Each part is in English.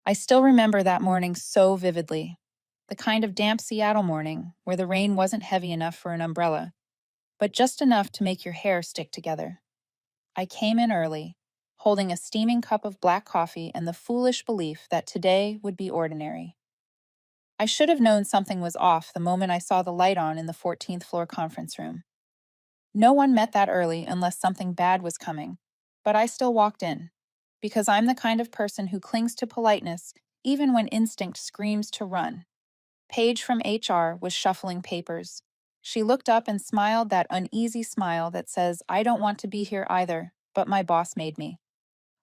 I still remember that morning so vividly. The kind of damp Seattle morning where the rain wasn't heavy enough for an umbrella, but just enough to make your hair stick together. I came in early, holding a steaming cup of black coffee and the foolish belief that today would be ordinary. I should have known something was off the moment I saw the light on in the 14th floor conference room. No one met that early unless something bad was coming, but I still walked in, because I'm the kind of person who clings to politeness even when instinct screams to run. Paige from HR was shuffling papers. She looked up and smiled that uneasy smile that says, I don't want to be here either, but my boss made me.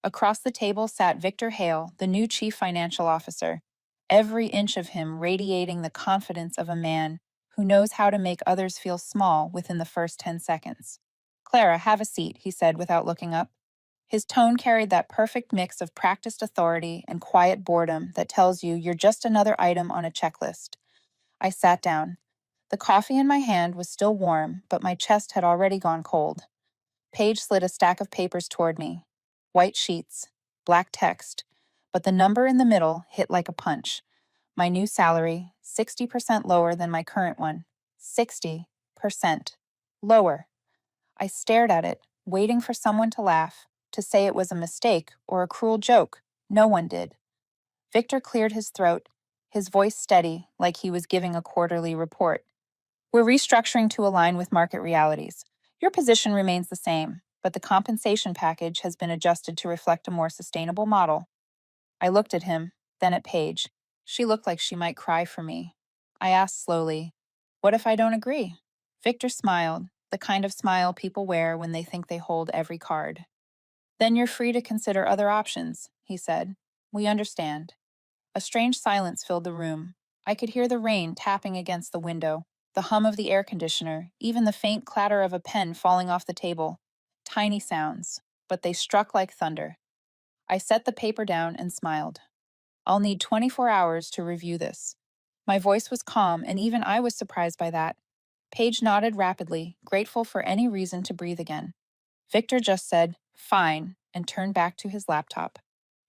Across the table sat Victor Hale, the new chief financial officer, every inch of him radiating the confidence of a man who knows how to make others feel small within the first 10 seconds. Clara, have a seat, he said without looking up. His tone carried that perfect mix of practiced authority and quiet boredom that tells you you're just another item on a checklist. I sat down. The coffee in my hand was still warm, but my chest had already gone cold. Paige slid a stack of papers toward me. White sheets, black text, but the number in the middle hit like a punch. My new salary, 60% lower than my current one. 60% lower. I stared at it, waiting for someone to laugh, to say it was a mistake or a cruel joke. No one did. Victor cleared his throat, his voice steady, like he was giving a quarterly report. We're restructuring to align with market realities. Your position remains the same, but the compensation package has been adjusted to reflect a more sustainable model. I looked at him, then at Paige. She looked like she might cry for me. I asked slowly, what if I don't agree? Victor smiled, the kind of smile people wear when they think they hold every card. Then you're free to consider other options, he said. We understand. A strange silence filled the room. I could hear the rain tapping against the window, the hum of the air conditioner, even the faint clatter of a pen falling off the table. Tiny sounds, but they struck like thunder. I set the paper down and smiled. I'll need 24 hours to review this. My voice was calm, and even I was surprised by that. Paige nodded rapidly, grateful for any reason to breathe again. Victor just said, fine, and turned back to his laptop.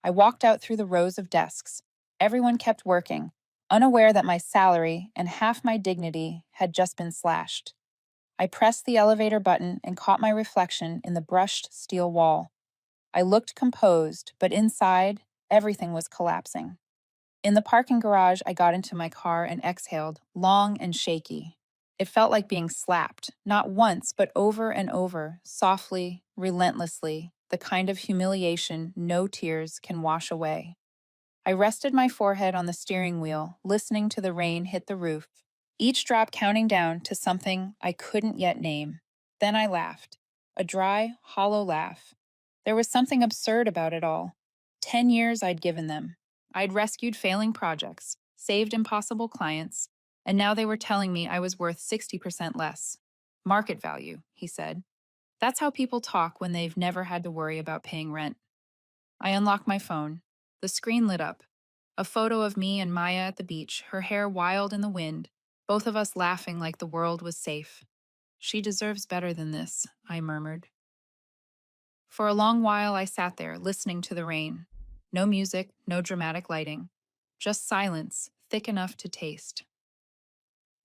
I walked out through the rows of desks. Everyone kept working, unaware that my salary and half my dignity had just been slashed. I pressed the elevator button and caught my reflection in the brushed steel wall. I looked composed, but inside, everything was collapsing. In the parking garage, I got into my car and exhaled, long and shaky. It felt like being slapped, not once, but over and over, softly, relentlessly, the kind of humiliation no tears can wash away. I rested my forehead on the steering wheel, listening to the rain hit the roof, each drop counting down to something I couldn't yet name. Then I laughed, a dry, hollow laugh. There was something absurd about it all. 10 years I'd given them. I'd rescued failing projects, saved impossible clients, and now they were telling me I was worth 60% less. Market value, he said. That's how people talk when they've never had to worry about paying rent. I unlocked my phone. The screen lit up. A photo of me and Maya at the beach, her hair wild in the wind, both of us laughing like the world was safe. She deserves better than this, I murmured. For a long while, I sat there, listening to the rain. No music, no dramatic lighting. Just silence, thick enough to taste.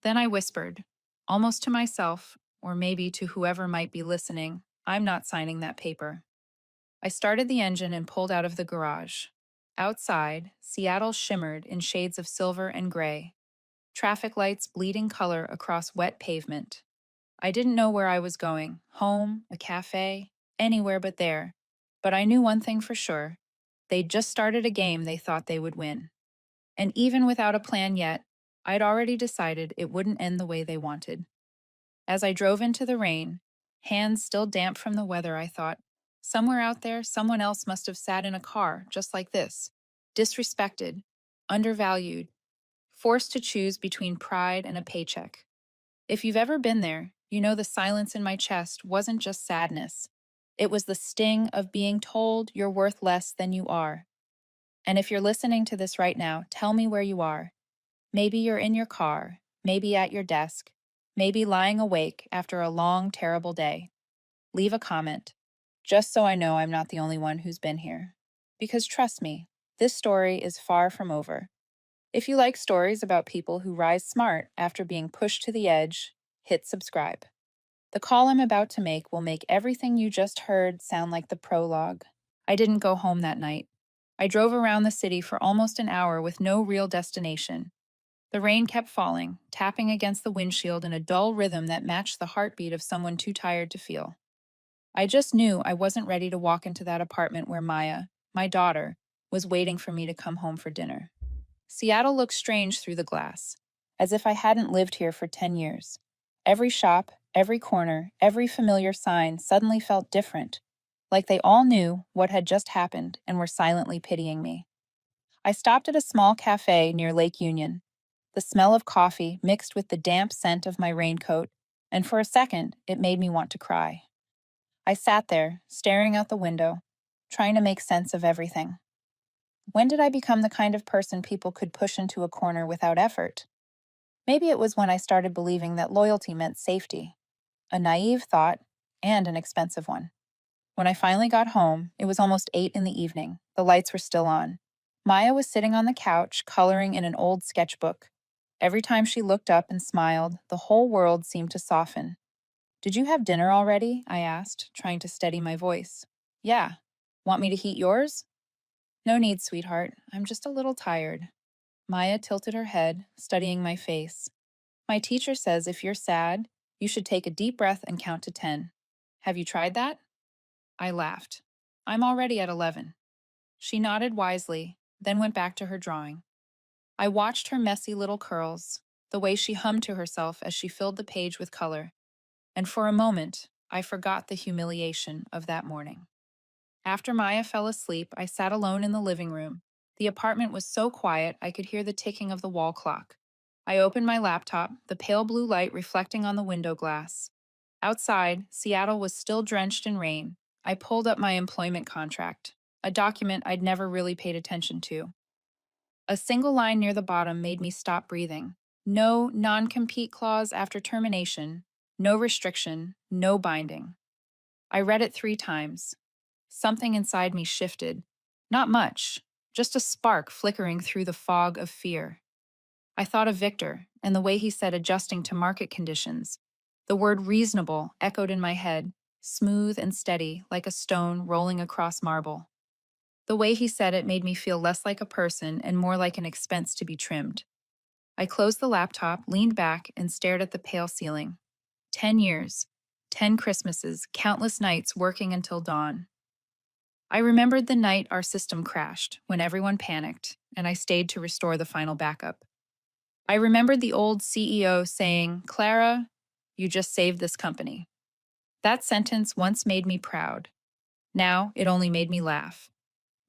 Then I whispered, almost to myself, or maybe to whoever might be listening, I'm not signing that paper. I started the engine and pulled out of the garage. Outside, Seattle shimmered in shades of silver and gray, traffic lights bleeding color across wet pavement. I didn't know where I was going, home, a cafe, anywhere but there. But I knew one thing for sure. They'd just started a game they thought they would win. And even without a plan yet, I'd already decided it wouldn't end the way they wanted. As I drove into the rain, hands still damp from the weather, I thought, somewhere out there, someone else must have sat in a car just like this, disrespected, undervalued, forced to choose between pride and a paycheck. If you've ever been there, you know the silence in my chest wasn't just sadness. It was the sting of being told you're worth less than you are. And if you're listening to this right now, tell me where you are. Maybe you're in your car, maybe at your desk, maybe lying awake after a long, terrible day. Leave a comment, just so I know I'm not the only one who's been here. Because trust me, this story is far from over. If you like stories about people who rise smart after being pushed to the edge, hit subscribe. The call I'm about to make will make everything you just heard sound like the prologue. I didn't go home that night. I drove around the city for almost an hour with no real destination. The rain kept falling, tapping against the windshield in a dull rhythm that matched the heartbeat of someone too tired to feel. I just knew I wasn't ready to walk into that apartment where Maya, my daughter, was waiting for me to come home for dinner. Seattle looked strange through the glass, as if I hadn't lived here for 10 years. Every shop, every corner, every familiar sign suddenly felt different, like they all knew what had just happened and were silently pitying me. I stopped at a small cafe near Lake Union. The smell of coffee mixed with the damp scent of my raincoat, and for a second, it made me want to cry. I sat there, staring out the window, trying to make sense of everything. When did I become the kind of person people could push into a corner without effort? Maybe it was when I started believing that loyalty meant safety. A naive thought, and an expensive one. When I finally got home, it was almost 8 in the evening. The lights were still on. Maya was sitting on the couch, coloring in an old sketchbook. Every time she looked up and smiled, the whole world seemed to soften. "Did you have dinner already?" I asked, trying to steady my voice. "Yeah. Want me to heat yours?" "No need, sweetheart. I'm just a little tired." Maya tilted her head, studying my face. "My teacher says if you're sad, you should take a deep breath and count to 10. Have you tried that?" I laughed. "I'm already at 11. She nodded wisely, then went back to her drawing. I watched her messy little curls, the way she hummed to herself as she filled the page with color, and for a moment, I forgot the humiliation of that morning. After Maya fell asleep, I sat alone in the living room. The apartment was so quiet I could hear the ticking of the wall clock. I opened my laptop, the pale blue light reflecting on the window glass. Outside, Seattle was still drenched in rain. I pulled up my employment contract, a document I'd never really paid attention to. A single line near the bottom made me stop breathing. No non-compete clause after termination, no restriction, no binding. I read it 3 times. Something inside me shifted. Not much, just a spark flickering through the fog of fear. I thought of Victor and the way he said adjusting to market conditions. The word reasonable echoed in my head, smooth and steady like a stone rolling across marble. The way he said it made me feel less like a person and more like an expense to be trimmed. I closed the laptop, leaned back, and stared at the pale ceiling. 10 years, 10 Christmases, countless nights working until dawn. I remembered the night our system crashed, when everyone panicked, and I stayed to restore the final backup. I remembered the old CEO saying, "Clara, you just saved this company." That sentence once made me proud. Now it only made me laugh.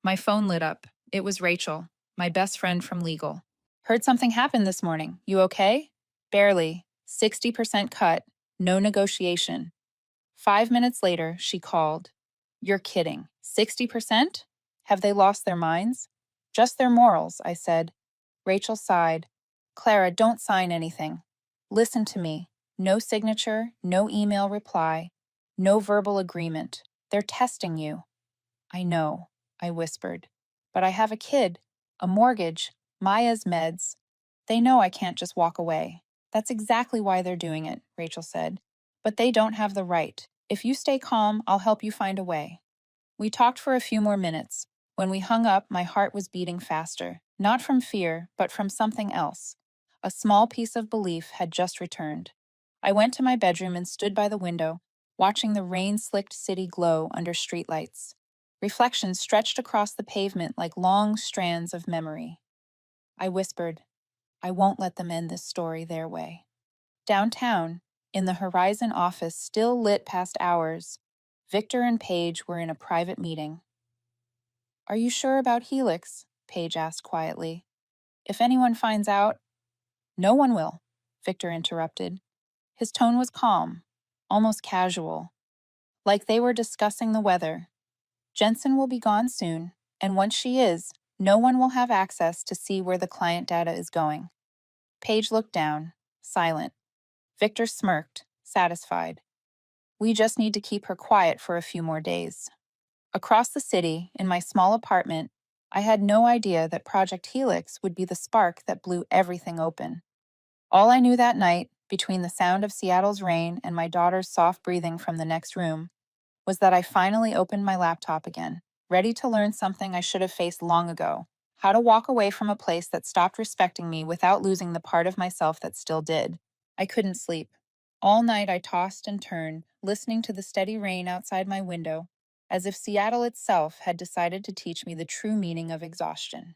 My phone lit up. It was Rachel, my best friend from legal. "Heard something happened this morning. You okay?" "Barely. 60% cut. No negotiation." 5 minutes later, she called. "You're kidding. 60%? Have they lost their minds?" "Just their morals," I said. Rachel sighed. "Clara, don't sign anything. Listen to me. No signature, no email reply, no verbal agreement. They're testing you." "I know," I whispered. "But I have a kid, a mortgage, Maya's meds. They know I can't just walk away." "That's exactly why they're doing it," Rachel said. "But they don't have the right. If you stay calm, I'll help you find a way." We talked for a few more minutes. When we hung up, my heart was beating faster, not from fear, but from something else. A small piece of belief had just returned. I went to my bedroom and stood by the window, watching the rain-slicked city glow under streetlights. Reflections stretched across the pavement like long strands of memory. I whispered, "I won't let them end this story their way." Downtown, in the Horizon office still lit past hours, Victor and Paige were in a private meeting. "Are you sure about Helix?" Paige asked quietly. "If anyone finds out—" "No one will," Victor interrupted. His tone was calm, almost casual, like they were discussing the weather. "Jensen will be gone soon, and once she is, no one will have access to see where the client data is going." Paige looked down, silent. Victor smirked, satisfied. "We just need to keep her quiet for a few more days." Across the city, in my small apartment, I had no idea that Project Helix would be the spark that blew everything open. All I knew that night, between the sound of Seattle's rain and my daughter's soft breathing from the next room, was that I finally opened my laptop again, ready to learn something I should have faced long ago: how to walk away from a place that stopped respecting me without losing the part of myself that still did. I couldn't sleep. All night I tossed and turned, listening to the steady rain outside my window, as if Seattle itself had decided to teach me the true meaning of exhaustion.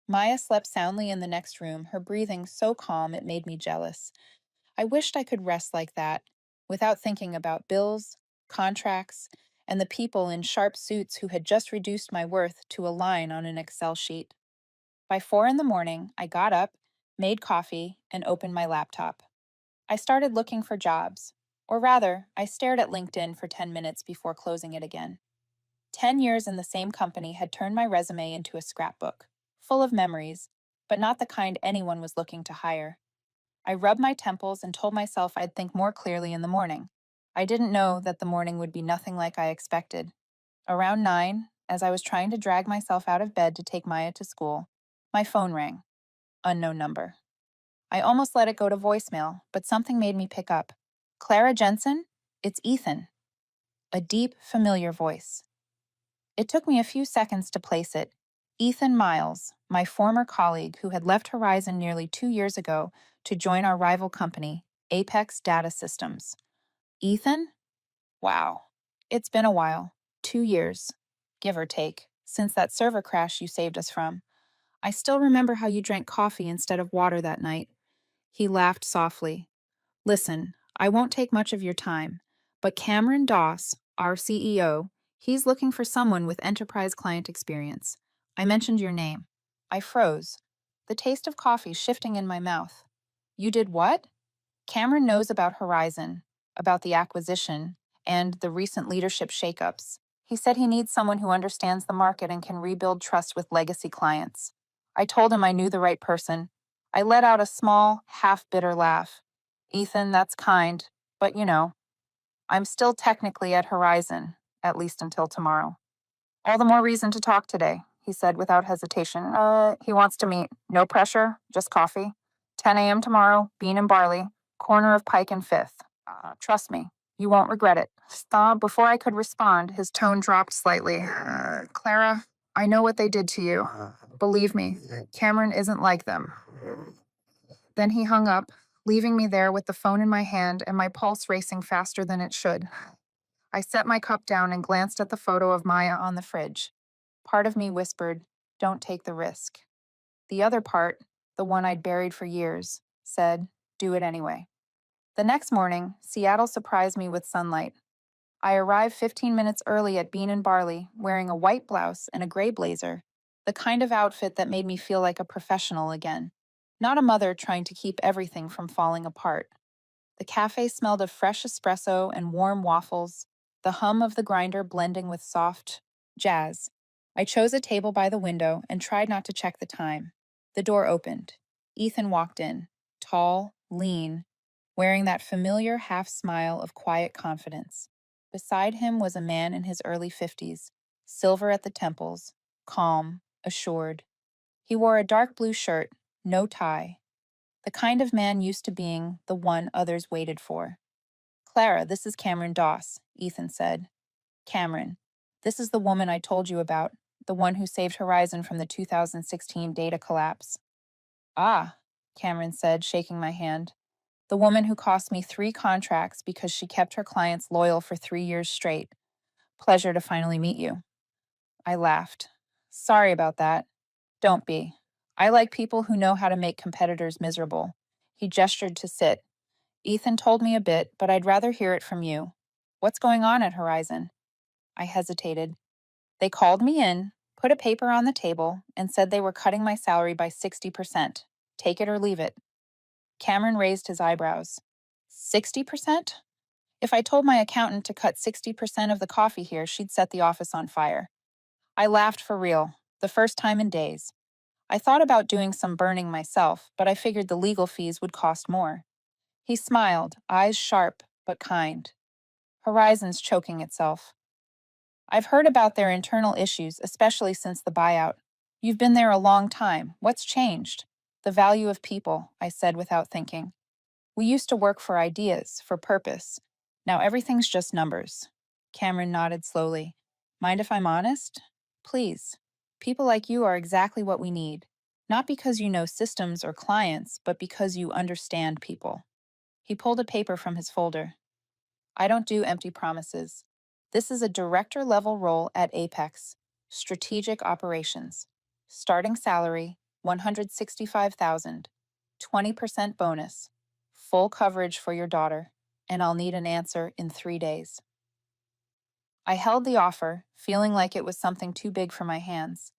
Maya slept soundly in the next room, her breathing so calm it made me jealous. I wished I could rest like that, without thinking about bills, contracts, and the people in sharp suits who had just reduced my worth to a line on an Excel sheet. By 4 in the morning, I got up, made coffee, and opened my laptop. I started looking for jobs. Or rather, I stared at LinkedIn for 10 minutes before closing it again. 10 years in the same company had turned my resume into a scrapbook, full of memories, but not the kind anyone was looking to hire. I rubbed my temples and told myself I'd think more clearly in the morning. I didn't know that the morning would be nothing like I expected. Around 9, as I was trying to drag myself out of bed to take Maya to school, my phone rang. Unknown number. I almost let it go to voicemail, but something made me pick up. Clara Jensen? It's Ethan. A deep, familiar voice. It took me a few seconds to place it. Ethan Miles, my former colleague who had left Horizon nearly 2 years ago to join our rival company, Apex Data Systems. Ethan? Wow. It's been a while. 2 years, give or take, since that server crash you saved us from. I still remember how you drank coffee instead of water that night. He laughed softly. Listen, I won't take much of your time, but Cameron Doss, our CEO, he's looking for someone with enterprise client experience. I mentioned your name. I froze, the taste of coffee shifting in my mouth. You did what? Cameron knows about Horizon, about the acquisition, and the recent leadership shakeups. He said he needs someone who understands the market and can rebuild trust with legacy clients. I told him I knew the right person. I let out a small, half-bitter laugh. Ethan, that's kind, but I'm still technically at Horizon, at least until tomorrow. All the more reason to talk today, he said without hesitation. He wants to meet. No pressure, just coffee. 10 a.m. tomorrow, bean and barley, corner of Pike and Fifth. Trust me, you won't regret it. Before I could respond, his tone dropped slightly. Clara, I know what they did to you. Believe me, Cameron isn't like them. Then he hung up, leaving me there with the phone in my hand and my pulse racing faster than it should. I set my cup down and glanced at the photo of Maya on the fridge. Part of me whispered, "Don't take the risk." The other part, the one I'd buried for years, said, "Do it anyway." The next morning, Seattle surprised me with sunlight. I arrived 15 minutes early at Bean and Barley, wearing a white blouse and a gray blazer, the kind of outfit that made me feel like a professional again, not a mother trying to keep everything from falling apart. The cafe smelled of fresh espresso and warm waffles, the hum of the grinder blending with soft jazz. I chose a table by the window and tried not to check the time. The door opened. Ethan walked in, tall, lean, wearing that familiar half smile of quiet confidence. Beside him was a man in his early 50s, silver at the temples, calm, assured. He wore a dark blue shirt, no tie, the kind of man used to being the one others waited for. Clara, this is Cameron Doss, Ethan said. Cameron, this is the woman I told you about, the one who saved Horizon from the 2016 data collapse. Ah, Cameron said, shaking my hand. The woman who cost me 3 contracts because she kept her clients loyal for 3 years straight. Pleasure to finally meet you. I laughed. Sorry about that. Don't be. I like people who know how to make competitors miserable. He gestured to sit. Ethan told me a bit, but I'd rather hear it from you. What's going on at Horizon? I hesitated. They called me in, put a paper on the table, and said they were cutting my salary by 60%. Take it or leave it. Cameron raised his eyebrows. 60%? If I told my accountant to cut 60% of the coffee here, she'd set the office on fire. I laughed for real, the first time in days. I thought about doing some burning myself, but I figured the legal fees would cost more. He smiled, eyes sharp but kind. Horizon's choking itself. I've heard about their internal issues, especially since the buyout. You've been there a long time. What's changed? The value of people, I said without thinking. We used to work for ideas, for purpose. Now everything's just numbers. Cameron nodded slowly. Mind if I'm honest? Please. People like you are exactly what we need. Not because you know systems or clients, but because you understand people. He pulled a paper from his folder. I don't do empty promises. This is a director level role at Apex, strategic operations. Starting salary 165,000, 20% bonus, full coverage for your daughter, and I'll need an answer in 3 days. I held the offer, feeling like it was something too big for my hands.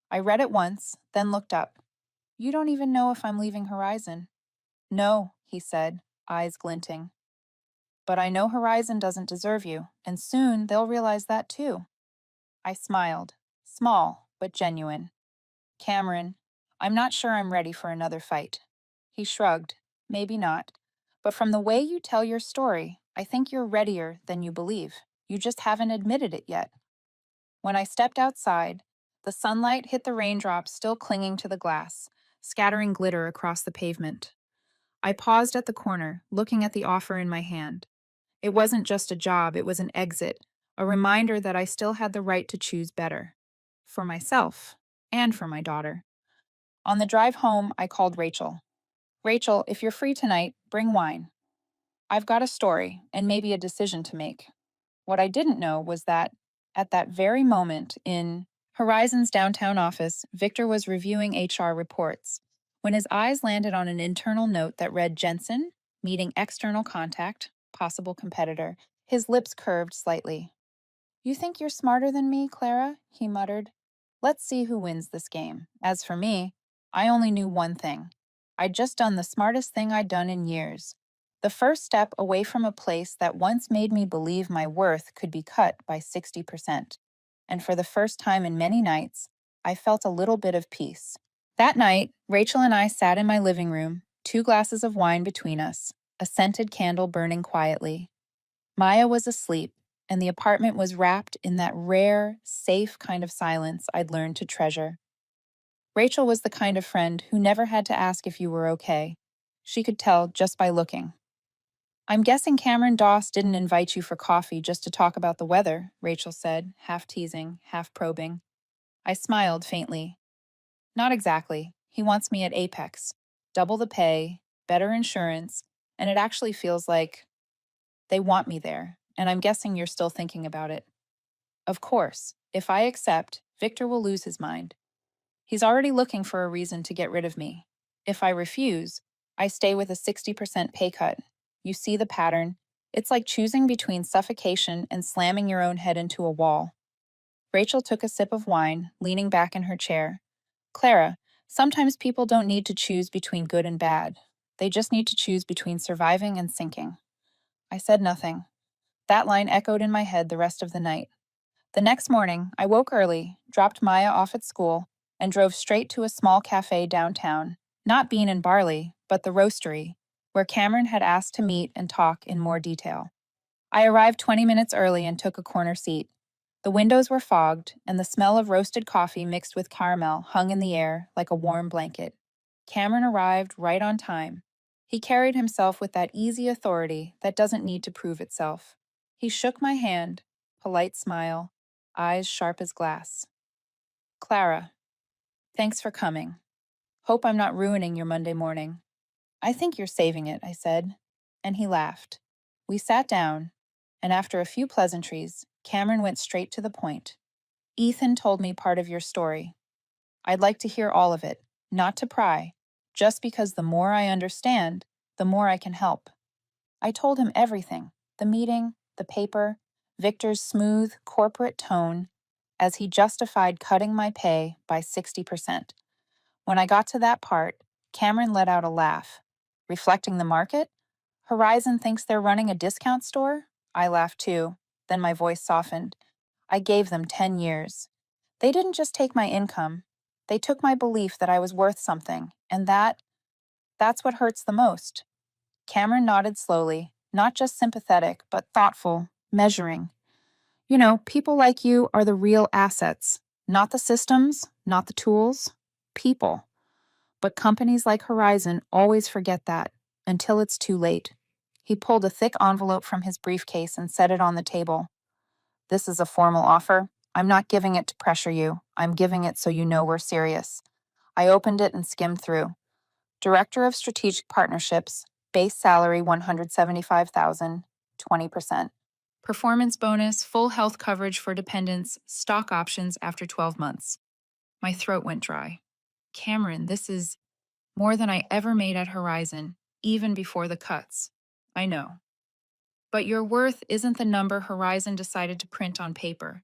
I read it once, then looked up. You don't even know if I'm leaving Horizon. No, he said, eyes glinting. But I know Horizon doesn't deserve you, and soon they'll realize that too. I smiled, small but genuine. Cameron, I'm not sure I'm ready for another fight. He shrugged, maybe not. But from the way you tell your story, I think you're readier than you believe. You just haven't admitted it yet. When I stepped outside, the sunlight hit the raindrops still clinging to the glass, scattering glitter across the pavement. I paused at the corner, looking at the offer in my hand. It wasn't just a job, it was an exit, a reminder that I still had the right to choose better. For myself, and for my daughter. On the drive home, I called Rachel. Rachel, if you're free tonight, bring wine. I've got a story, and maybe a decision to make. What I didn't know was that, at that very moment in Horizon's downtown office, Victor was reviewing HR reports. When his eyes landed on an internal note that read Jensen, meeting external contact, possible competitor, his lips curved slightly. You think you're smarter than me, Clara? He muttered. Let's see who wins this game. As for me, I only knew one thing. I'd just done the smartest thing I'd done in years. The first step away from a place that once made me believe my worth could be cut by 60%. And for the first time in many nights, I felt a little bit of peace. That night, Rachel and I sat in my living room, 2 glasses of wine between us, a scented candle burning quietly. Maya was asleep, and the apartment was wrapped in that rare, safe kind of silence I'd learned to treasure. Rachel was the kind of friend who never had to ask if you were okay. She could tell just by looking. I'm guessing Cameron Doss didn't invite you for coffee just to talk about the weather, Rachel said, half teasing, half probing. I smiled faintly. Not exactly. He wants me at Apex. Double the pay, better insurance, and it actually feels like they want me there, and I'm guessing you're still thinking about it. Of course, if I accept, Victor will lose his mind. He's already looking for a reason to get rid of me. If I refuse, I stay with a 60% pay cut. You see the pattern. It's like choosing between suffocation and slamming your own head into a wall. Rachel took a sip of wine, leaning back in her chair. Clara, sometimes people don't need to choose between good and bad. They just need to choose between surviving and sinking. I said nothing. That line echoed in my head the rest of the night. The next morning, I woke early, dropped Maya off at school, and drove straight to a small cafe downtown, not Bean and Barley, but the Roastery, where Cameron had asked to meet and talk in more detail. I arrived 20 minutes early and took a corner seat. The windows were fogged, and the smell of roasted coffee mixed with caramel hung in the air like a warm blanket. Cameron arrived right on time. He carried himself with that easy authority that doesn't need to prove itself. He shook my hand, polite smile, eyes sharp as glass. Clara, thanks for coming. Hope I'm not ruining your Monday morning. I think you're saving it, I said, and he laughed. We sat down, and after a few pleasantries, Cameron went straight to the point. Ethan told me part of your story. I'd like to hear all of it, not to pry, just because the more I understand, the more I can help. I told him everything, the meeting, the paper, Victor's smooth, corporate tone, as he justified cutting my pay by 60%. When I got to that part, Cameron let out a laugh. Reflecting the market? Horizon thinks they're running a discount store? I laughed too. Then my voice softened. I gave them 10 years. They didn't just take my income. They took my belief that I was worth something, and that's what hurts the most. Cameron nodded slowly, not just sympathetic, but thoughtful, measuring. People like you are the real assets, not the systems, not the tools, people. But companies like Horizon always forget that until it's too late. He pulled a thick envelope from his briefcase and set it on the table. This is a formal offer. I'm not giving it to pressure you. I'm giving it so you know we're serious. I opened it and skimmed through. Director of Strategic Partnerships, base salary 175,000, 20%. Performance bonus, full health coverage for dependents, stock options after 12 months. My throat went dry. Cameron, this is more than I ever made at Horizon, even before the cuts. I know. But your worth isn't the number Horizon decided to print on paper.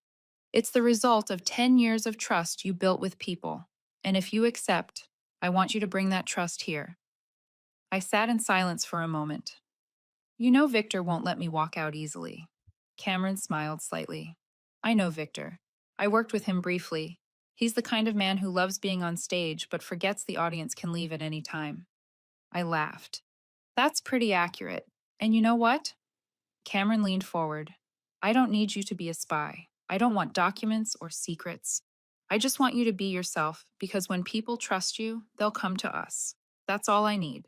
It's the result of 10 years of trust you built with people. And if you accept, I want you to bring that trust here. I sat in silence for a moment. You know Victor won't let me walk out easily. Cameron smiled slightly. I know Victor. I worked with him briefly. He's the kind of man who loves being on stage but forgets the audience can leave at any time. I laughed. That's pretty accurate. And you know what? Cameron leaned forward. I don't need you to be a spy. I don't want documents or secrets. I just want you to be yourself because when people trust you, they'll come to us. That's all I need.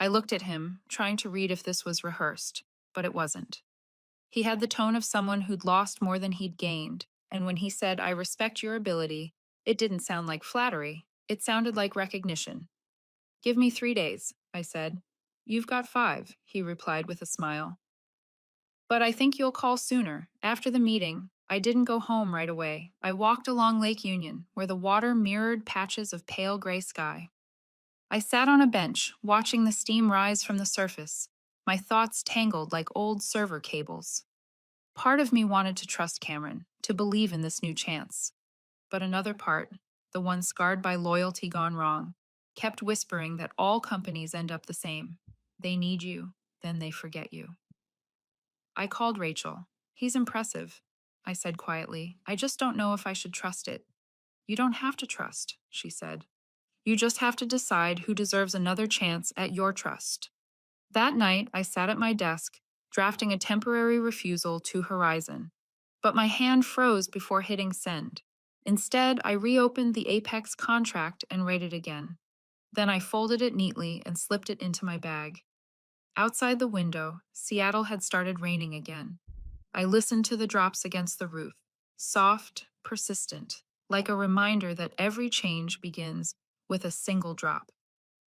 I looked at him, trying to read if this was rehearsed, but it wasn't. He had the tone of someone who'd lost more than he'd gained, and when he said, I respect your ability, it didn't sound like flattery. It sounded like recognition. Give me 3 days, I said. You've got 5, he replied with a smile. But I think you'll call sooner. After the meeting, I didn't go home right away. I walked along Lake Union, where the water mirrored patches of pale gray sky. I sat on a bench, watching the steam rise from the surface, my thoughts tangled like old server cables. Part of me wanted to trust Cameron, to believe in this new chance. But another part, the one scarred by loyalty gone wrong, kept whispering that all companies end up the same. They need you, then they forget you. I called Rachel. He's impressive, I said quietly. I just don't know if I should trust it. You don't have to trust, she said. You just have to decide who deserves another chance at your trust. That night, I sat at my desk, drafting a temporary refusal to Horizon. But my hand froze before hitting send. Instead, I reopened the Apex contract and read it again. Then I folded it neatly and slipped it into my bag. Outside the window, Seattle had started raining again. I listened to the drops against the roof, soft, persistent, like a reminder that every change begins with a single drop.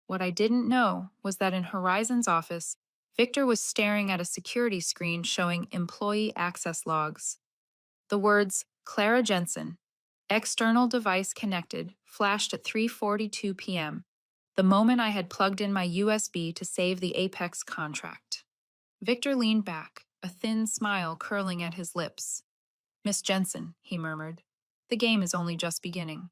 What I didn't know was that in Horizon's office, Victor was staring at a security screen showing employee access logs. The words Clara Jensen, external device connected, flashed at 3:42 p.m., the moment I had plugged in my USB to save the Apex contract. Victor leaned back, a thin smile curling at his lips. Miss Jensen, he murmured, the game is only just beginning.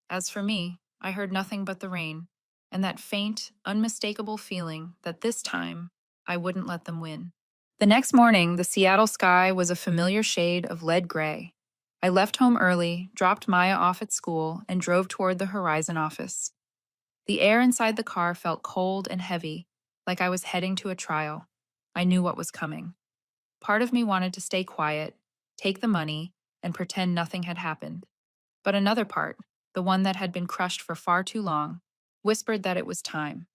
As for me, I heard nothing but the rain, and that faint, unmistakable feeling that this time I wouldn't let them win. The next morning, the Seattle sky was a familiar shade of lead gray. I left home early, dropped Maya off at school, and drove toward the Horizon office. The air inside the car felt cold and heavy, like I was heading to a trial. I knew what was coming. Part of me wanted to stay quiet, take the money, and pretend nothing had happened. But another part, the one that had been crushed for far too long, whispered that it was time.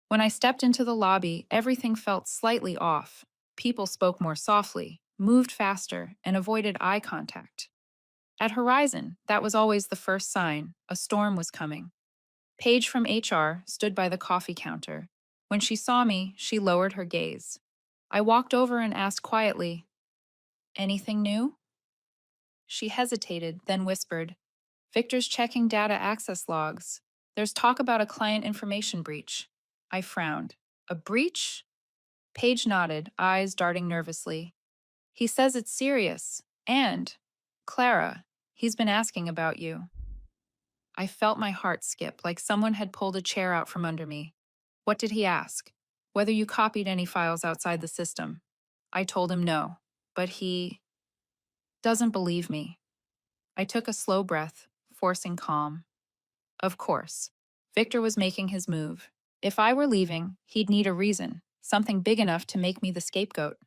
When I stepped into the lobby, everything felt slightly off. People spoke more softly, moved faster, and avoided eye contact. At Horizon, that was always the first sign a storm was coming. Paige from HR stood by the coffee counter. When she saw me, she lowered her gaze. I walked over and asked quietly, anything new? She hesitated, then whispered, Victor's checking data access logs. There's talk about a client information breach. I frowned. A breach? Paige nodded, eyes darting nervously. He says it's serious. And, Clara, he's been asking about you. I felt my heart skip, like someone had pulled a chair out from under me. What did he ask? Whether you copied any files outside the system. I told him no, but he doesn't believe me. I took a slow breath, forcing calm. Of course. Victor was making his move. If I were leaving, he'd need a reason, something big enough to make me the scapegoat.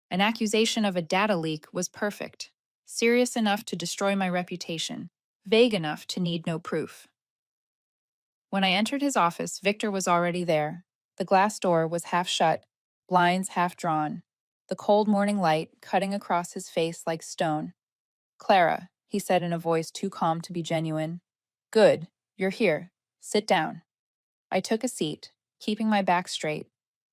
An accusation of a data leak was perfect. serious enough to destroy my reputation, vague enough to need no proof. When I entered his office, Victor was already there. The glass door was half shut, blinds half drawn, the cold morning light cutting across his face like stone. "Clara," he said in a voice too calm to be genuine. "Good, you're here. Sit down." I took a seat, keeping my back straight.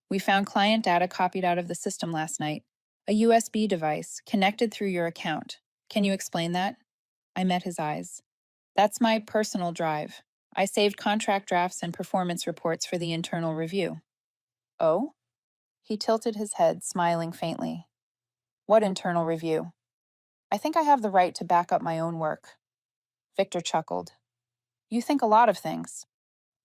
"We found client data copied out of the system last night. A USB device connected through your account. Can you explain that?" I met his eyes. "That's my personal drive. I saved contract drafts and performance reports for the internal review." "Oh?" He tilted his head, smiling faintly. "What internal review?" "I think I have the right to back up my own work." Victor chuckled. "You think a lot of things,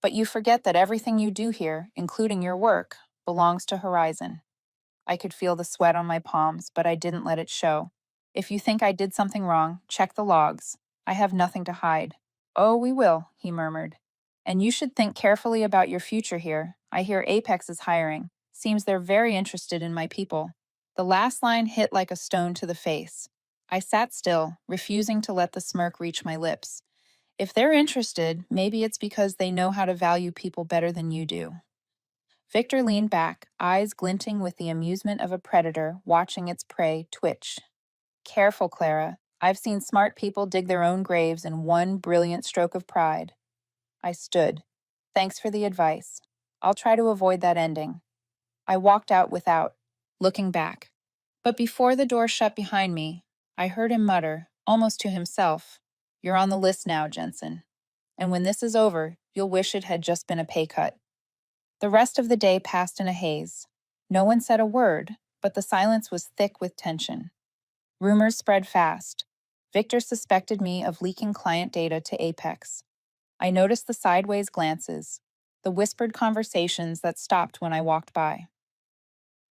but you forget that everything you do here, including your work, belongs to Horizon." I could feel the sweat on my palms, but I didn't let it show. "If you think I did something wrong, check the logs. I have nothing to hide." "Oh, we will," he murmured. "And you should think carefully about your future here. I hear Apex is hiring. Seems they're very interested in my people." The last line hit like a stone to the face. I sat still, refusing to let the smirk reach my lips. If they're interested, maybe it's because they know how to value people better than you do. Victor leaned back, eyes glinting with the amusement of a predator watching its prey twitch. "Careful, Clara. I've seen smart people dig their own graves in one brilliant stroke of pride." I stood. "Thanks for the advice. I'll try to avoid that ending." I walked out without looking back. But before the door shut behind me, I heard him mutter, almost to himself, "You're on the list now, Jensen. And when this is over, you'll wish it had just been a pay cut." The rest of the day passed in a haze. No one said a word, but the silence was thick with tension. Rumors spread fast. Victor suspected me of leaking client data to Apex. I noticed the sideways glances, the whispered conversations that stopped when I walked by.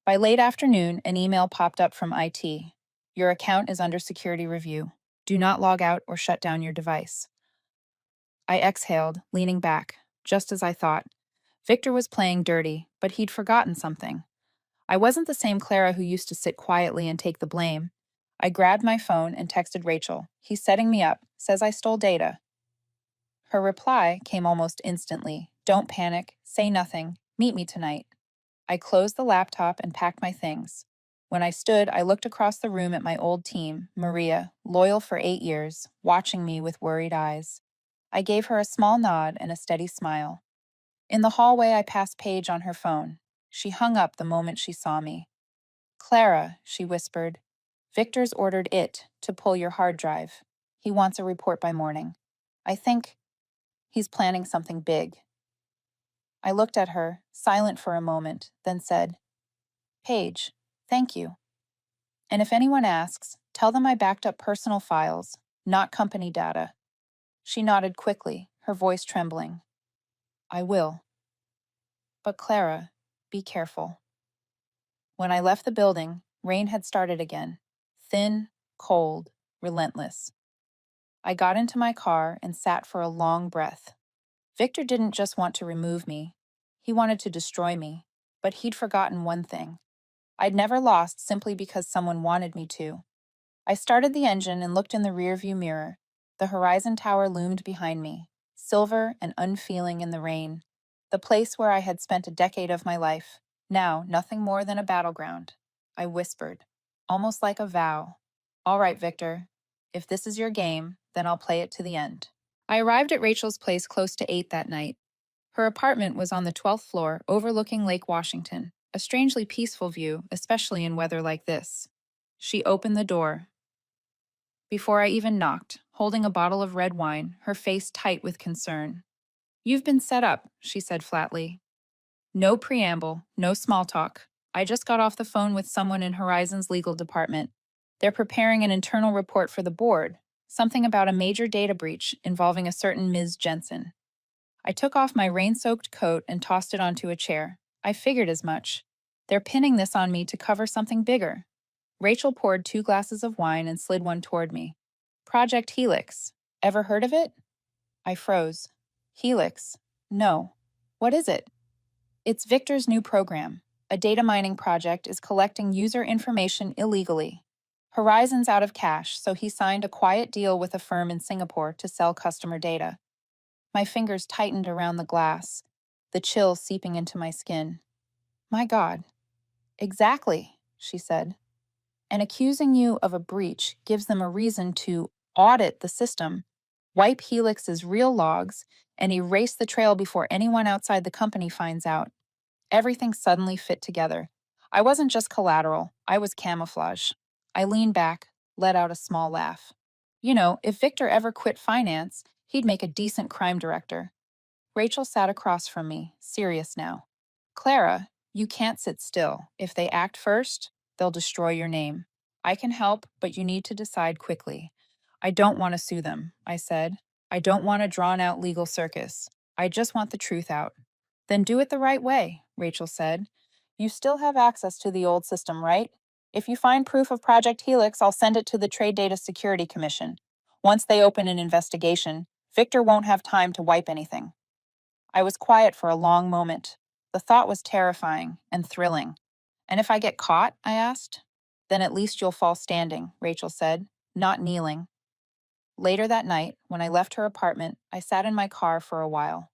By late afternoon, an email popped up from IT. "Your account is under security review. Do not log out or shut down your device." I exhaled, leaning back, just as I thought. Victor was playing dirty, but he'd forgotten something. I wasn't the same Clara who used to sit quietly and take the blame. I grabbed my phone and texted Rachel. "He's setting me up, says I stole data." Her reply came almost instantly. "Don't panic, say nothing, meet me tonight." I closed the laptop and packed my things. When I stood, I looked across the room at my old team, Maria, loyal for 8 years, watching me with worried eyes. I gave her a small nod and a steady smile. In the hallway, I passed Paige on her phone. She hung up the moment she saw me. "Clara," she whispered, "Victor's ordered it to pull your hard drive. He wants a report by morning. I think he's planning something big." I looked at her, silent for a moment, then said, "Paige, thank you. And if anyone asks, tell them I backed up personal files, not company data." She nodded quickly, her voice trembling. "I will. But Clara, be careful." When I left the building, rain had started again. Thin, cold, relentless. I got into my car and sat for a long breath. Victor didn't just want to remove me. He wanted to destroy me. But he'd forgotten one thing. I'd never lost simply because someone wanted me to. I started the engine and looked in the rearview mirror. The Horizon Tower loomed behind me, silver and unfeeling in the rain. The place where I had spent a decade of my life, now nothing more than a battleground. I whispered, almost like a vow, "All right, Victor. If this is your game, then I'll play it to the end." I arrived at Rachel's place close to 8 that night. Her apartment was on the 12th floor, overlooking Lake Washington, a strangely peaceful view, especially in weather like this. She opened the door. Before I even knocked, holding a bottle of red wine, her face tight with concern. "You've been set up," she said flatly. No preamble, no small talk. I just got off the phone with someone in Horizon's legal department. They're preparing an internal report for the board, something about a major data breach involving a certain Ms. Jensen. I took off my rain-soaked coat and tossed it onto a chair. I figured as much. They're pinning this on me to cover something bigger. Rachel poured 2 glasses of wine and slid one toward me. "Project Helix. Ever heard of it?" I froze. "Helix? No. What is it?" "It's Victor's new program. A data mining project is collecting user information illegally." Horizon's out of cash, so he signed a quiet deal with a firm in Singapore to sell customer data. My fingers tightened around the glass, the chill seeping into my skin. My God. Exactly, she said. And accusing you of a breach gives them a reason to audit the system, wipe Helix's real logs, and erase the trail before anyone outside the company finds out. Everything suddenly fit together. I wasn't just collateral, I was camouflage. I leaned back, let out a small laugh. You know, if Victor ever quit finance, he'd make a decent crime director. Rachel sat across from me, serious now. Clara, you can't sit still. If they act first, they'll destroy your name. I can help, but you need to decide quickly. I don't want to sue them, I said. I don't want a drawn out legal circus. I just want the truth out. Then do it the right way, Rachel said. You still have access to the old system, right? If you find proof of Project Helix, I'll send it to the Trade Data Security Commission. Once they open an investigation, Victor won't have time to wipe anything. I was quiet for a long moment. The thought was terrifying and thrilling. And if I get caught, I asked. Then at least you'll fall standing, Rachel said, not kneeling. Later that night, when I left her apartment, I sat in my car for a while.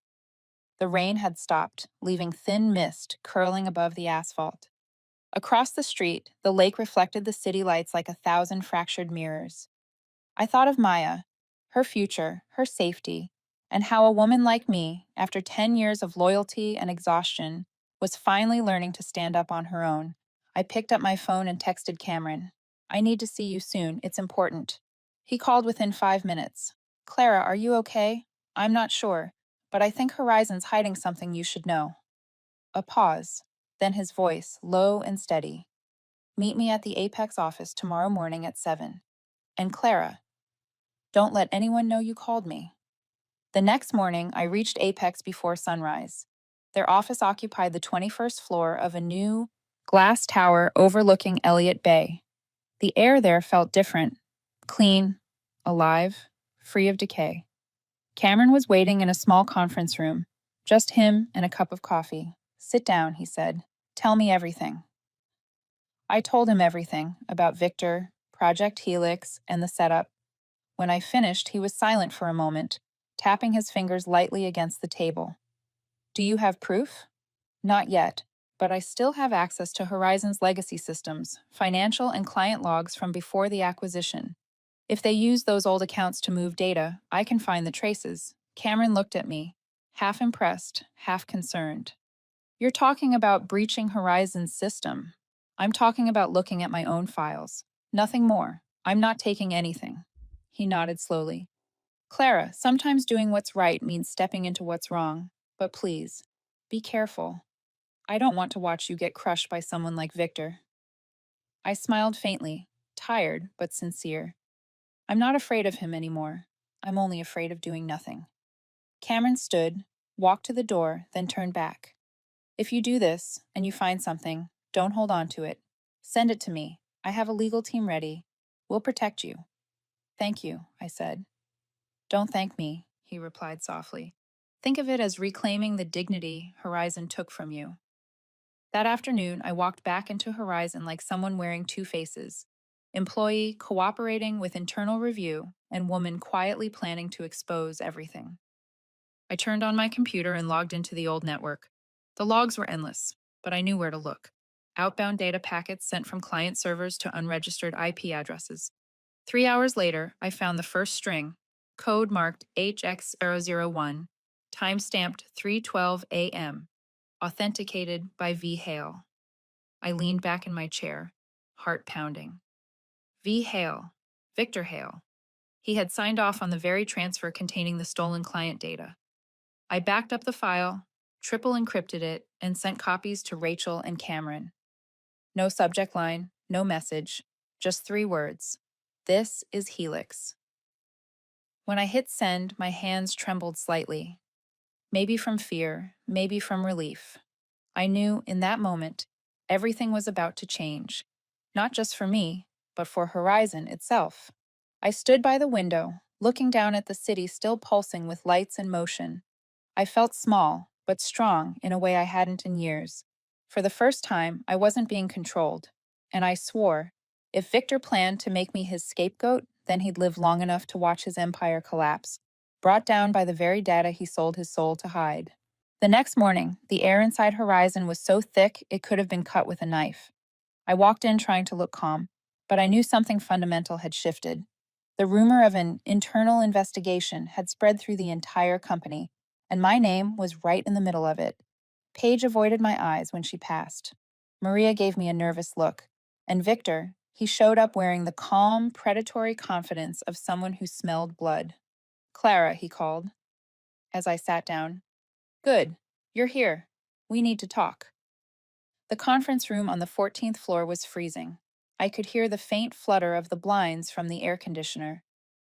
The rain had stopped, leaving thin mist curling above the asphalt. Across the street, the lake reflected the city lights like 1,000 fractured mirrors. I thought of Maya, her future, her safety, and how a woman like me, after 10 years of loyalty and exhaustion, was finally learning to stand up on her own. I picked up my phone and texted Cameron. I need to see you soon. It's important. He called within 5 minutes. Clara, are you okay? I'm not sure, but I think Horizon's hiding something you should know. A pause, then his voice, low and steady. Meet me at the Apex office tomorrow morning at 7. And Clara, don't let anyone know you called me. The next morning, I reached Apex before sunrise. Their office occupied the 21st floor of a new glass tower overlooking Elliott Bay. The air there felt different, clean, alive, free of decay. Cameron was waiting in a small conference room, just him and a cup of coffee. Sit down, he said. Tell me everything. I told him everything about Victor, Project Helix, and the setup. When I finished, he was silent for a moment, tapping his fingers lightly against the table. Do you have proof? Not yet, but I still have access to Horizon's legacy systems, financial and client logs from before the acquisition. If they use those old accounts to move data, I can find the traces. Cameron looked at me, half impressed, half concerned. You're talking about breaching Horizon's system. I'm talking about looking at my own files. Nothing more. I'm not taking anything. He nodded slowly. Clara, sometimes doing what's right means stepping into what's wrong. But please, be careful. I don't want to watch you get crushed by someone like Victor. I smiled faintly, tired but sincere. I'm not afraid of him anymore. I'm only afraid of doing nothing. Cameron stood, walked to the door, then turned back. If you do this, and you find something, don't hold on to it. Send it to me. I have a legal team ready. We'll protect you. Thank you, I said. Don't thank me, he replied softly. Think of it as reclaiming the dignity Horizon took from you. That afternoon, I walked back into Horizon like someone wearing two faces. Employee cooperating with internal review, and woman quietly planning to expose everything. I turned on my computer and logged into the old network. The logs were endless, but I knew where to look. Outbound data packets sent from client servers to unregistered IP addresses. 3 hours later, I found the first string, code marked HX001, time-stamped 3:12 a.m., authenticated by V. Hale. I leaned back in my chair, heart pounding. V. Hale, Victor Hale. He had signed off on the very transfer containing the stolen client data. I backed up the file, triple encrypted it, and sent copies to Rachel and Cameron. No subject line, no message, just 3 words. This is Helix. When I hit send, my hands trembled slightly. Maybe from fear, maybe from relief. I knew, in that moment, everything was about to change. Not just for me, but for Horizon itself. I stood by the window, looking down at the city still pulsing with lights and motion. I felt small, but strong in a way I hadn't in years. For the first time, I wasn't being controlled. And I swore, If Victor planned to make me his scapegoat, then he'd live long enough to watch his empire collapse, brought down by the very data he sold his soul to hide. The next morning, the air inside Horizon was so thick it could have been cut with a knife. I walked in trying to look calm, but I knew something fundamental had shifted. The rumor of an internal investigation had spread through the entire company, and my name was right in the middle of it. Paige avoided my eyes when she passed. Maria gave me a nervous look, and Victor, he showed up wearing the calm, predatory confidence of someone who smelled blood. "Clara," he called, as I sat down. "Good. You're here. We need to talk." The conference room on the 14th floor was freezing. I could hear the faint flutter of the blinds from the air conditioner.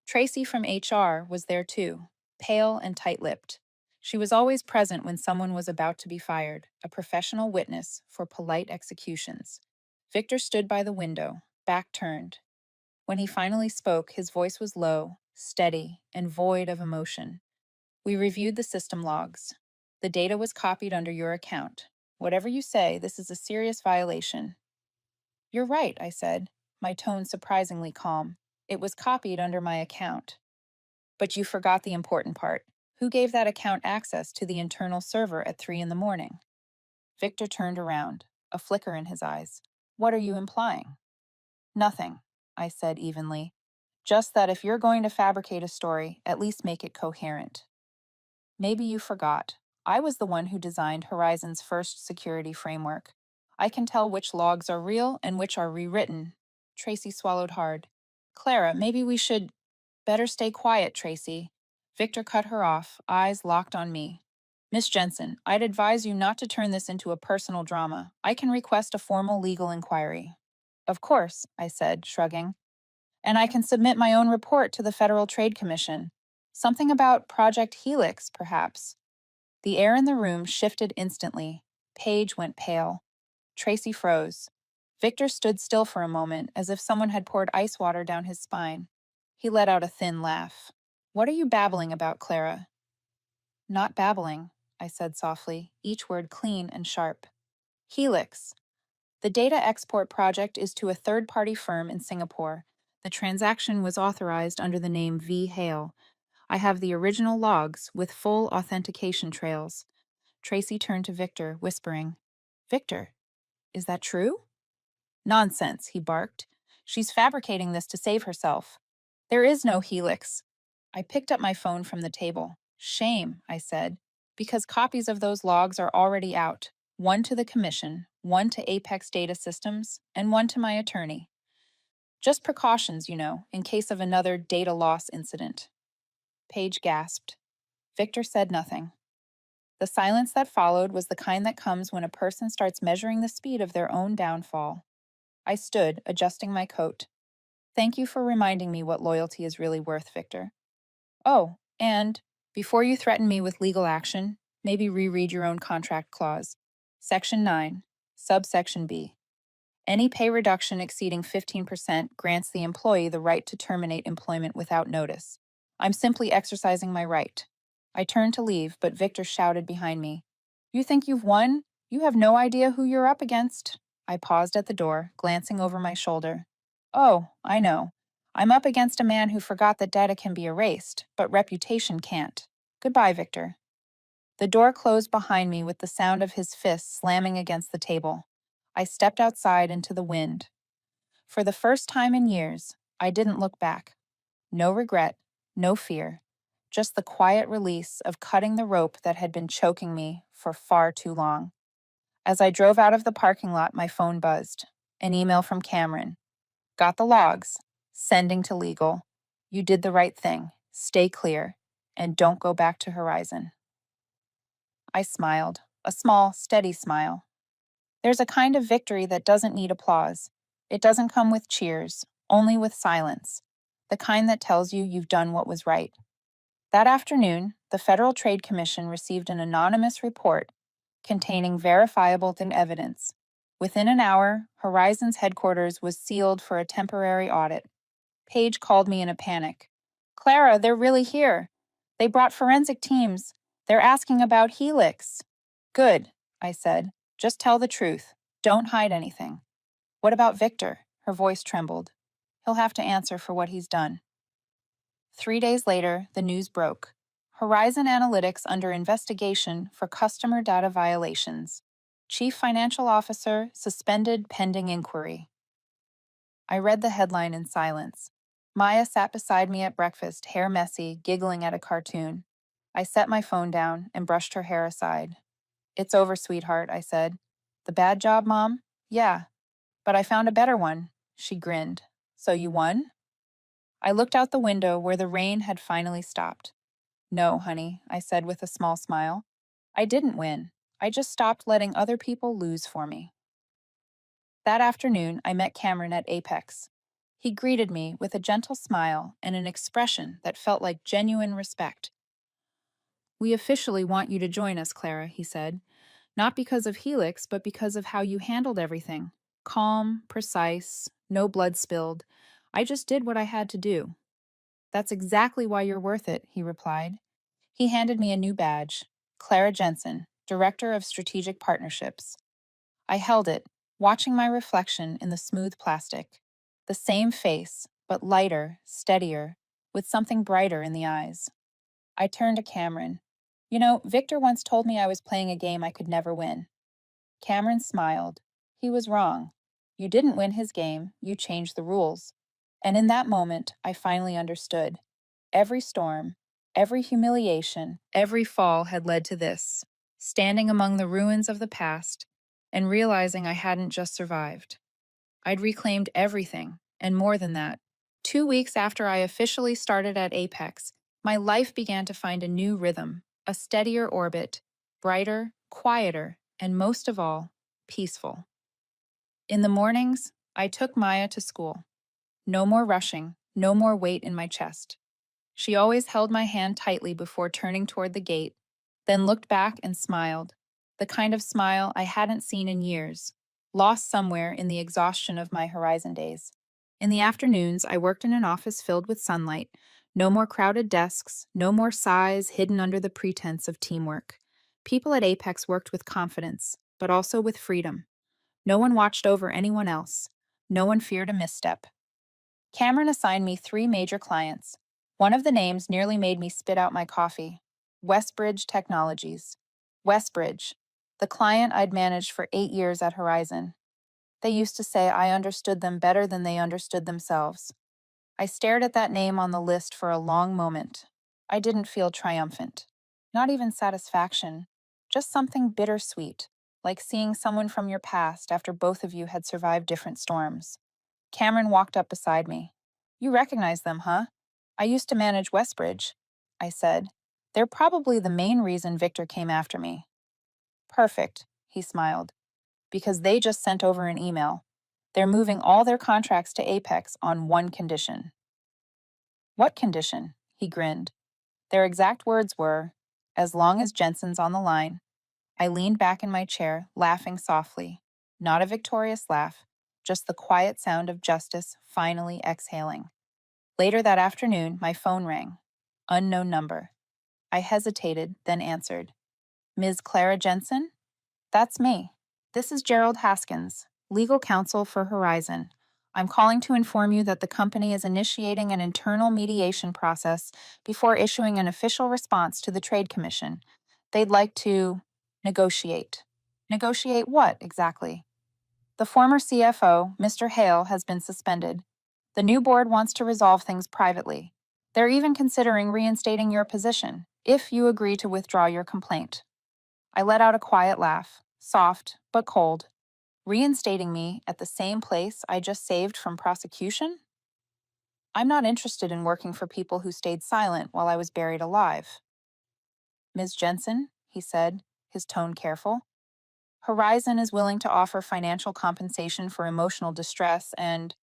Tracy from HR was there too, pale and tight-lipped. She was always present when someone was about to be fired, a professional witness for polite executions. Victor stood by the window, back turned. When he finally spoke, his voice was low, steady, and void of emotion. "We reviewed the system logs. The data was copied under your account. Whatever you say, this is a serious violation." "You're right," I said, my tone surprisingly calm. "It was copied under my account." "But you forgot the important part. Who gave that account access to the internal server at 3 in the morning?" Victor turned around, a flicker in his eyes. "What are you implying?" "Nothing," I said evenly. "Just that if you're going to fabricate a story, at least make it coherent. Maybe you forgot. I was the one who designed Horizon's first security framework. I can tell which logs are real and which are rewritten." Tracy swallowed hard. "Clara, maybe we should—" "Better stay quiet, Tracy." Victor cut her off, eyes locked on me. "Miss Jensen, I'd advise you not to turn this into a personal drama. I can request a formal legal inquiry." "Of course," I said, shrugging. "And I can submit my own report to the Federal Trade Commission. Something about Project Helix, perhaps." The air in the room shifted instantly. Paige went pale. Tracy froze. Victor stood still for a moment, as if someone had poured ice water down his spine. He let out a thin laugh. "What are you babbling about, Clara?" "Not babbling," I said softly, each word clean and sharp. "Helix. The data export project is to a third-party firm in Singapore. The transaction was authorized under the name V. Hale. I have the original logs with full authentication trails." Tracy turned to Victor, whispering, "Victor, is that true?" "Nonsense," he barked. "She's fabricating this to save herself. There is no Helix." I picked up my phone from the table. "Shame," I said, "because copies of those logs are already out. One to the Commission, one to Apex Data Systems, and one to my attorney. Just precautions, in case of another data loss incident." Paige gasped. Victor said nothing. The silence that followed was the kind that comes when a person starts measuring the speed of their own downfall. I stood, adjusting my coat. "Thank you for reminding me what loyalty is really worth, Victor. Oh, and before you threaten me with legal action, maybe reread your own contract clause. Section 9, subsection B. Any pay reduction exceeding 15% grants the employee the right to terminate employment without notice. I'm simply exercising my right." I turned to leave, but Victor shouted behind me, "You think you've won? You have no idea who you're up against." I paused at the door, glancing over my shoulder. "Oh, I know. I'm up against a man who forgot that data can be erased, but reputation can't. Goodbye, Victor." The door closed behind me with the sound of his fists slamming against the table. I stepped outside into the wind. For the first time in years, I didn't look back. No regret, no fear, just the quiet release of cutting the rope that had been choking me for far too long. As I drove out of the parking lot, my phone buzzed. An email from Cameron. "Got the logs. Sending to legal. You did the right thing. Stay clear. And don't go back to Horizon." I smiled, a small, steady smile. There's a kind of victory that doesn't need applause. It doesn't come with cheers, only with silence. The kind that tells you you've done what was right. That afternoon, the Federal Trade Commission received an anonymous report containing verifiable evidence. Within an hour, Horizon's headquarters was sealed for a temporary audit. Paige called me in a panic. "Clara, they're really here. They brought forensic teams. They're asking about Helix." "Good," I said. "Just tell the truth. Don't hide anything." "What about Victor?" Her voice trembled. He'll have to answer for what he's done. 3 days later, the news broke. Horizon Analytics under investigation for customer data violations. Chief Financial Officer suspended pending inquiry. I read the headline in silence. Maya sat beside me at breakfast, hair messy, giggling at a cartoon. I set my phone down and brushed her hair aside. "It's over, sweetheart," I said. "The bad job, Mom?" "Yeah, but I found a better one." She grinned. "So you won?" I looked out the window where the rain had finally stopped. "No, honey," I said with a small smile. "I didn't win. I just stopped letting other people lose for me." That afternoon, I met Cameron at Apex. He greeted me with a gentle smile and an expression that felt like genuine respect. "We officially want you to join us, Clara," he said. "Not because of Helix, but because of how you handled everything. Calm, precise, no blood spilled. I just did what I had to do." "That's exactly why you're worth it," he replied. He handed me a new badge, Clara Jensen, Director of Strategic Partnerships. I held it, watching my reflection in the smooth plastic. The same face, but lighter, steadier, with something brighter in the eyes. I turned to Cameron. "You know, Victor once told me I was playing a game I could never win." Cameron smiled. He was wrong. You didn't win his game, you changed the rules. And in that moment, I finally understood. Every storm, every humiliation, every fall had led to this, standing among the ruins of the past and realizing I hadn't just survived. I'd reclaimed everything, and more than that. 2 weeks after I officially started at Apex, my life began to find a new rhythm, a steadier orbit, brighter, quieter, and most of all, peaceful. In the mornings, I took Maya to school. No more rushing, no more weight in my chest. She always held my hand tightly before turning toward the gate, then looked back and smiled, the kind of smile I hadn't seen in years, lost somewhere in the exhaustion of my Horizon days. In the afternoons, I worked in an office filled with sunlight. No more crowded desks, no more sighs hidden under the pretense of teamwork. People at Apex worked with confidence, but also with freedom. No one watched over anyone else. No one feared a misstep. Cameron assigned me 3 major clients. One of the names nearly made me spit out my coffee. Westbridge Technologies. Westbridge, the client I'd managed for 8 years at Horizon. They used to say I understood them better than they understood themselves. I stared at that name on the list for a long moment. I didn't feel triumphant. Not even satisfaction. Just something bittersweet, like seeing someone from your past after both of you had survived different storms. Cameron walked up beside me. "You recognize them, huh?" "I used to manage Westbridge," I said. "They're probably the main reason Victor came after me." "Perfect," he smiled, "because they just sent over an email. They're moving all their contracts to Apex on one condition." "What condition?" He grinned. Their exact words were, "As long as Jensen's on the line." I leaned back in my chair, laughing softly. Not a victorious laugh, just the quiet sound of justice finally exhaling. Later that afternoon, my phone rang. Unknown number. I hesitated, then answered. "Ms. Clara Jensen?" "That's me. This is Gerald Haskins, legal counsel for Horizon. I'm calling to inform you that the company is initiating an internal mediation process before issuing an official response to the Trade Commission. They'd like to negotiate." "Negotiate what, exactly?" "The former CFO, Mr. Hale, has been suspended. The new board wants to resolve things privately. They're even considering reinstating your position, if you agree to withdraw your complaint." I let out a quiet laugh, soft but cold. Reinstating me at the same place I just saved from prosecution? I'm not interested in working for people who stayed silent while I was buried alive. "Ms. Jensen," he said, his tone careful, "Horizon is willing to offer financial compensation for emotional distress and—"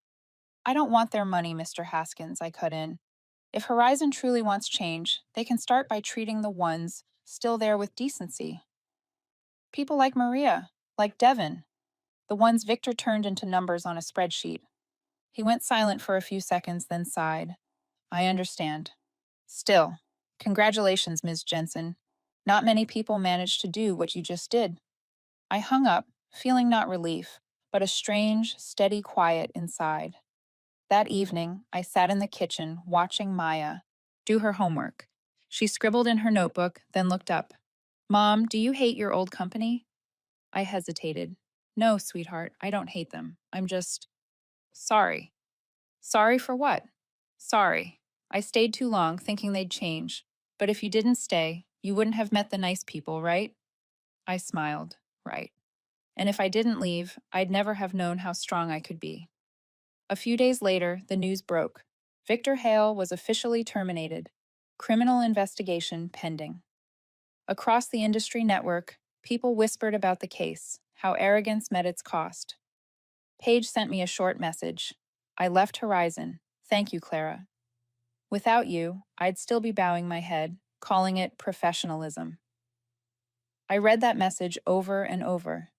"I don't want their money, Mr. Haskins," I cut in. "If Horizon truly wants change, they can start by treating the ones still there with decency. People like Maria, like Devin, the ones Victor turned into numbers on a spreadsheet." He went silent for a few seconds, then sighed. "I understand. Still, congratulations, Ms. Jensen. Not many people manage to do what you just did." I hung up, feeling not relief, but a strange, steady quiet inside. That evening, I sat in the kitchen watching Maya do her homework. She scribbled in her notebook, then looked up. Mom, do you hate your old company? I hesitated. No, sweetheart, I don't hate them. I'm just sorry. Sorry for what? Sorry. I stayed too long thinking they'd change. But if you didn't stay, you wouldn't have met the nice people, right? I smiled. Right. And if I didn't leave, I'd never have known how strong I could be. A few days later, the news broke. Victor Hale was officially terminated. Criminal investigation pending. Across the industry network, people whispered about the case, how arrogance met its cost. Paige sent me a short message. I left Horizon. Thank you, Clara. Without you, I'd still be bowing my head, calling it professionalism. I read that message over and over.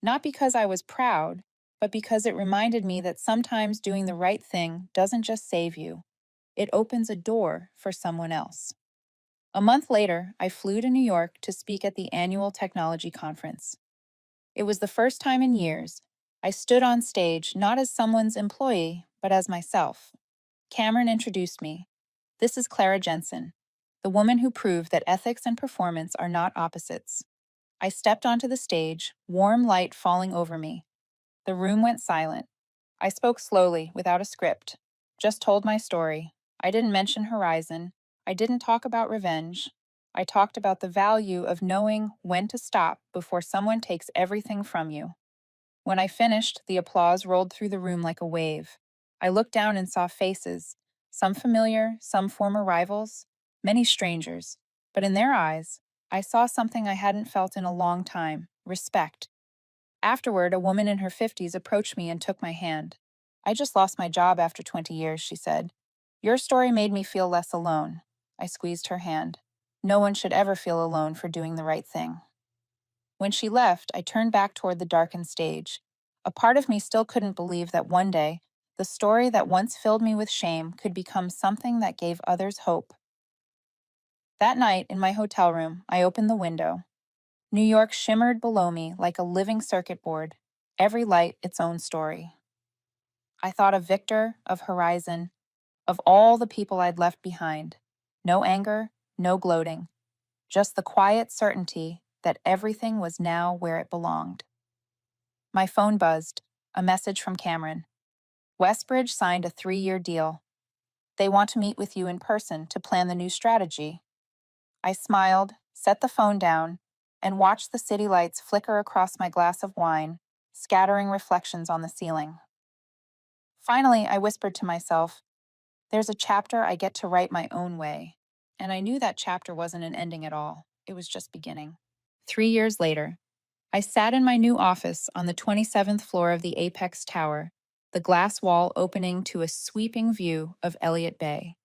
Not because I was proud, but because it reminded me that sometimes doing the right thing doesn't just save you, it opens a door for someone else. A month later, I flew to New York to speak at the annual technology conference. It was the first time in years I stood on stage not as someone's employee, but as myself. Cameron introduced me. This is Clara Jensen, the woman who proved that ethics and performance are not opposites. I stepped onto the stage, warm light falling over me. The room went silent. I spoke slowly, without a script. Just told my story. I didn't mention Horizon. I didn't talk about revenge. I talked about the value of knowing when to stop before someone takes everything from you. When I finished, the applause rolled through the room like a wave. I looked down and saw faces, some familiar, some former rivals, many strangers. But in their eyes, I saw something I hadn't felt in a long time: respect. Afterward, a woman in her 50s approached me and took my hand. I just lost my job after 20 years, she said. Your story made me feel less alone. I squeezed her hand. No one should ever feel alone for doing the right thing. When she left, I turned back toward the darkened stage. A part of me still couldn't believe that one day, the story that once filled me with shame could become something that gave others hope. That night, in my hotel room, I opened the window. New York shimmered below me like a living circuit board, every light its own story. I thought of Victor, of Horizon, of all the people I'd left behind. No anger, no gloating, just the quiet certainty that everything was now where it belonged. My phone buzzed, a message from Cameron. Westbridge signed a 3-year deal. They want to meet with you in person to plan the new strategy. I smiled, set the phone down, and watched the city lights flicker across my glass of wine, scattering reflections on the ceiling. Finally, I whispered to myself, there's a chapter I get to write my own way. And I knew that chapter wasn't an ending at all. It was just beginning. 3 years later, I sat in my new office on the 27th floor of the Apex Tower, the glass wall opening to a sweeping view of Elliott Bay.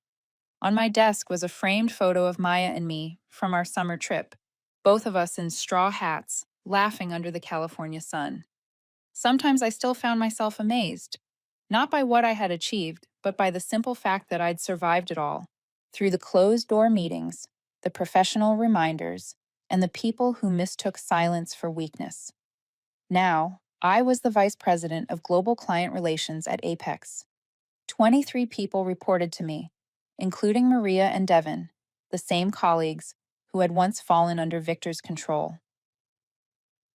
On my desk was a framed photo of Maya and me from our summer trip, both of us in straw hats, laughing under the California sun. Sometimes I still found myself amazed, not by what I had achieved, but by the simple fact that I'd survived it all, through the closed-door meetings, the professional reminders, and the people who mistook silence for weakness. Now, I was the vice president of global client relations at Apex. 23 people reported to me, including Maria and Devin, the same colleagues who had once fallen under Victor's control.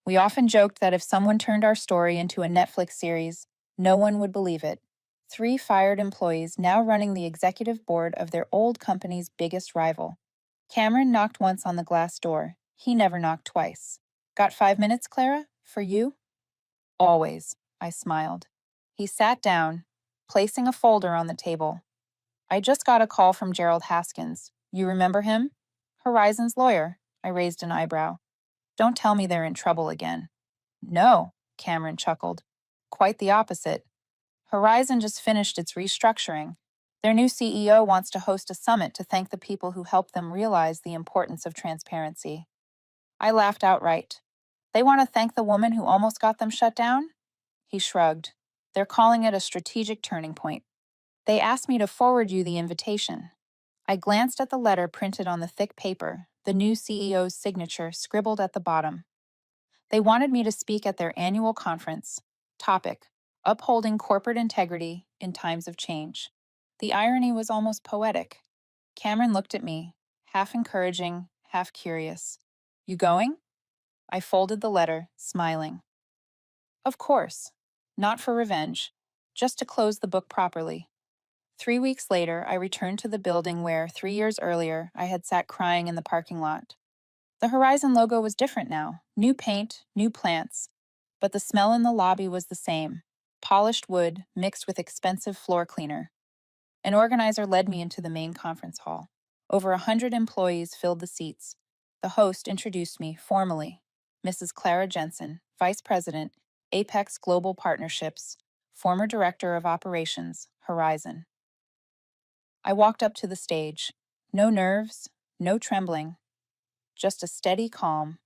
We often joked that if someone turned our story into a Netflix series, no one would believe it. 3 fired employees now running the executive board of their old company's biggest rival. Cameron knocked once on the glass door. He never knocked twice. Got 5 minutes, Clara? For you? Always, I smiled. He sat down, placing a folder on the table. I just got a call from Gerald Haskins. You remember him? Horizon's lawyer. I raised an eyebrow. Don't tell me they're in trouble again. No, Cameron chuckled. Quite the opposite. Horizon just finished its restructuring. Their new CEO wants to host a summit to thank the people who helped them realize the importance of transparency. I laughed outright. They want to thank the woman who almost got them shut down? He shrugged. They're calling it a strategic turning point. They asked me to forward you the invitation. I glanced at the letter printed on the thick paper, the new CEO's signature scribbled at the bottom. They wanted me to speak at their annual conference. Topic: Upholding corporate integrity in times of change. The irony was almost poetic. Cameron looked at me, half encouraging, half curious. You going? I folded the letter, smiling. Of course. Not for revenge, just to close the book properly. 3 weeks later, I returned to the building where, 3 years earlier, I had sat crying in the parking lot. The Horizon logo was different now, new paint, new plants, but the smell in the lobby was the same, polished wood mixed with expensive floor cleaner. An organizer led me into the main conference hall. Over 100 employees filled the seats. The host introduced me formally, Mrs. Clara Jensen, Vice President, Apex Global Partnerships, former Director of Operations, Horizon. I walked up to the stage. No nerves, no trembling, just a steady calm.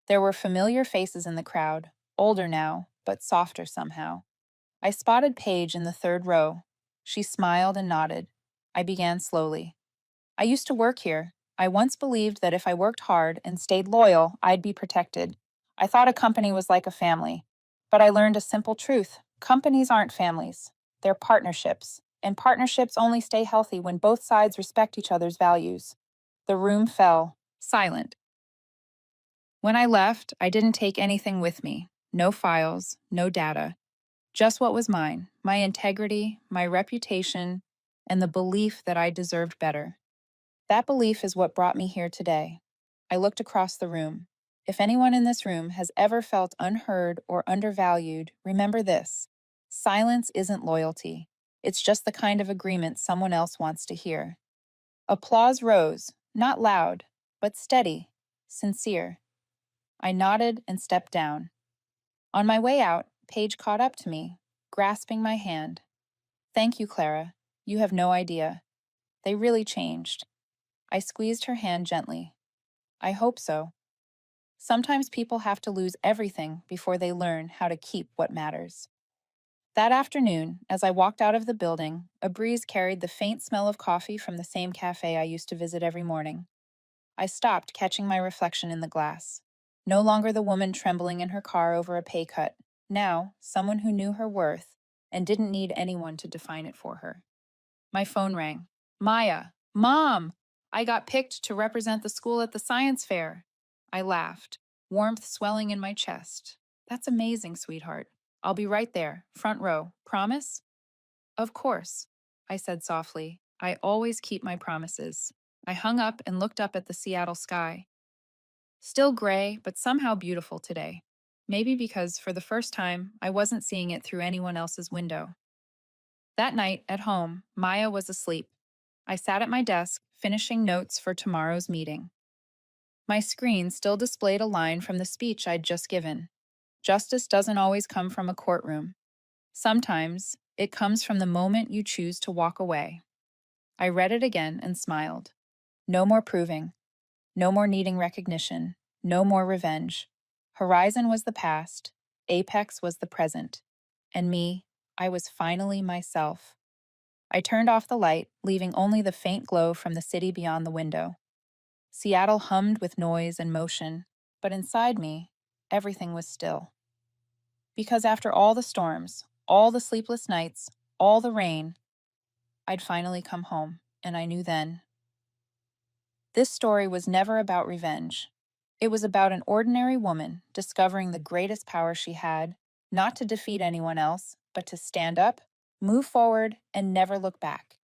There were familiar faces in the crowd, older now, but softer somehow. I spotted Paige in the third row. She smiled and nodded. I began slowly. I used to work here. I once believed that if I worked hard and stayed loyal, I'd be protected. I thought a company was like a family. But I learned a simple truth. Companies aren't families. They're partnerships. And partnerships only stay healthy when both sides respect each other's values. The room fell, silent. When I left, I didn't take anything with me. No files, no data. Just what was mine, my integrity, my reputation, and the belief that I deserved better. That belief is what brought me here today. I looked across the room. If anyone in this room has ever felt unheard or undervalued, remember this. Silence isn't loyalty. It's just the kind of agreement someone else wants to hear. Applause rose, not loud, but steady, sincere. I nodded and stepped down. On my way out, Paige caught up to me, grasping my hand. Thank you, Clara. You have no idea. They really changed. I squeezed her hand gently. I hope so. Sometimes people have to lose everything before they learn how to keep what matters. That afternoon, as I walked out of the building, a breeze carried the faint smell of coffee from the same cafe I used to visit every morning. I stopped, catching my reflection in the glass. No longer the woman trembling in her car over a pay cut. Now, someone who knew her worth and didn't need anyone to define it for her. My phone rang. Maya, Mom! I got picked to represent the school at the science fair. I laughed, warmth swelling in my chest. That's amazing, sweetheart. I'll be right there, front row. Promise? Of course, I said softly. I always keep my promises. I hung up and looked up at the Seattle sky. Still gray, but somehow beautiful today. Maybe because, for the first time, I wasn't seeing it through anyone else's window. That night, at home, Maya was asleep. I sat at my desk, finishing notes for tomorrow's meeting. My screen still displayed a line from the speech I'd just given. Justice doesn't always come from a courtroom. Sometimes, it comes from the moment you choose to walk away. I read it again and smiled. No more proving. No more needing recognition. No more revenge. Horizon was the past. Apex was the present. And me, I was finally myself. I turned off the light, leaving only the faint glow from the city beyond the window. Seattle hummed with noise and motion, but inside me, everything was still. Because after all the storms, all the sleepless nights, all the rain, I'd finally come home, and I knew then. This story was never about revenge. It was about an ordinary woman discovering the greatest power she had, not to defeat anyone else, but to stand up, move forward, and never look back.